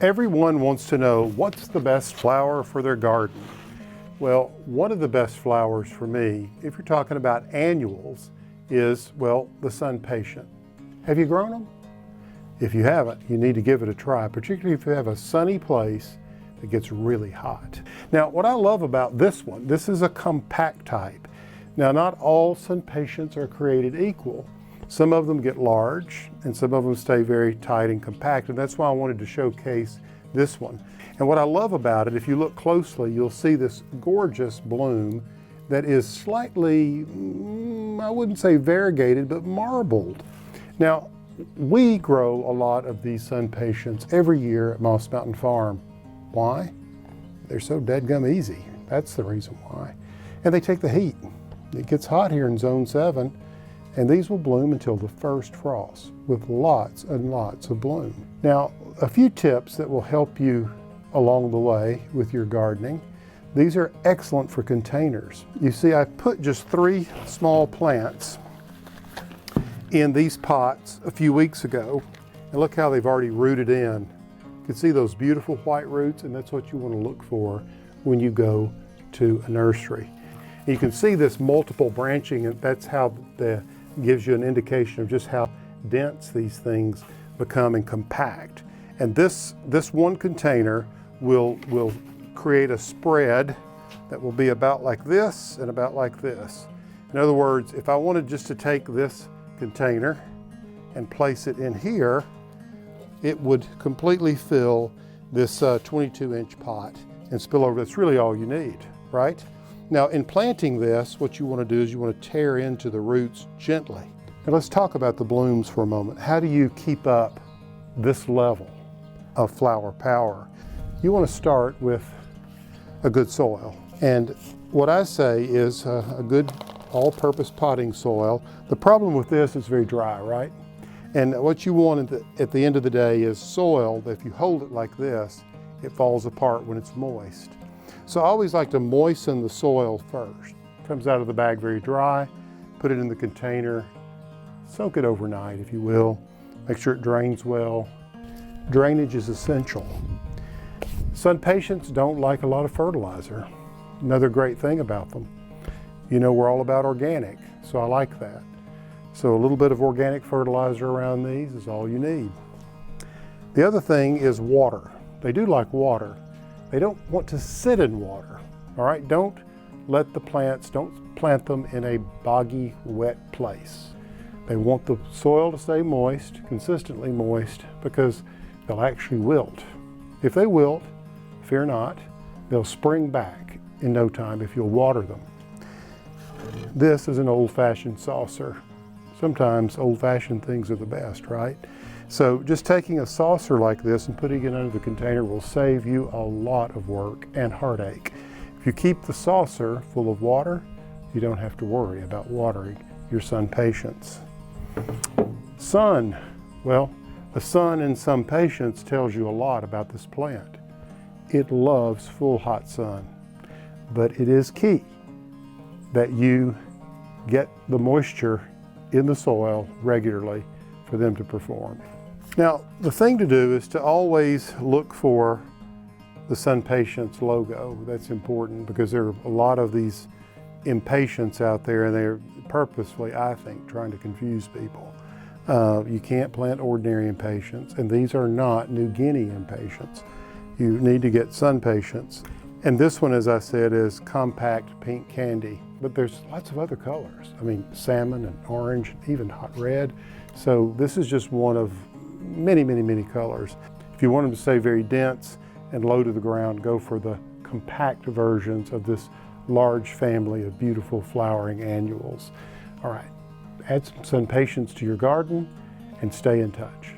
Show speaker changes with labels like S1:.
S1: Everyone wants to know what's the best flower for their garden. Well, one of the best flowers for me, if you're talking about annuals, is, well, the SunPatient. Have you grown them? If you haven't, you need to give it a try, particularly if you have a sunny place that gets really hot. Now, what I love about this one, this is a compact type. Now, not all SunPatients are created equal. Some of them get large and some of them stay very tight and compact, and that's why I wanted to showcase this one. And what I love about it, if you look closely, you'll see this gorgeous bloom that is slightly, I wouldn't say variegated, but marbled. Now, we grow a lot of these SunPatients every year at Moss Mountain Farm. Why? They're so dadgum easy. That's the reason why. And they take the heat. It gets hot here in Zone 7, and these will bloom until the first frost with lots and lots of bloom. Now, a few tips that will help you along the way with your gardening. These are excellent for containers. You see, I put just 3 small plants in these pots a few weeks ago, and look how they've already rooted in. You can see those beautiful white roots, and that's what you want to look for when you go to a nursery. You can see this multiple branching, and that's how gives you an indication of just how dense these things become and compact. And this one container will create a spread that will be about like this and about like this. In other words, if I wanted just to take this container and place it in here, it would completely fill this 22-inch pot and spill over. That's really all you need, right? Now, in planting this, what you want to do is you want to tear into the roots gently. Now, let's talk about the blooms for a moment. How do you keep up this level of flower power? You want to start with a good soil. And what I say is a good all-purpose potting soil. The problem with this is very dry, right? And what you want at the end of the day is soil that if you hold it like this, it falls apart when it's moist. So I always like to moisten the soil first. Comes out of the bag very dry, put it in the container, soak it overnight if you will. Make sure it drains well. Drainage is essential. SunPatients don't like a lot of fertilizer. Another great thing about them. You know, we're all about organic, so I like that. So a little bit of organic fertilizer around these is all you need. The other thing is water. They do like water. They don't want to sit in water, all right? Don't plant them in a boggy, wet place. They want the soil to stay moist, consistently moist, because they'll actually wilt. If they wilt, fear not, they'll spring back in no time if you'll water them. This is an old-fashioned saucer. Sometimes old-fashioned things are the best, right? So just taking a saucer like this and putting it under the container will save you a lot of work and heartache. If you keep the saucer full of water, you don't have to worry about watering your SunPatients. Sun, well, the sun in SunPatients tells you a lot about this plant. It loves full hot sun, but it is key that you get the moisture in the soil regularly for them to perform. Now, the thing to do is to always look for the SunPatients logo. That's important because there are a lot of these impatiens out there, and they're purposefully, I think, trying to confuse people. You can't plant ordinary impatiens, and these are not New Guinea impatiens. You need to get SunPatients. And this one, as I said, is compact pink candy, but there's lots of other colors. I mean, salmon and orange, and even hot red. So this is just one of many, many, many colors. If you want them to stay very dense and low to the ground, go for the compact versions of this large family of beautiful flowering annuals. All right, add some SunPatients to your garden and stay in touch.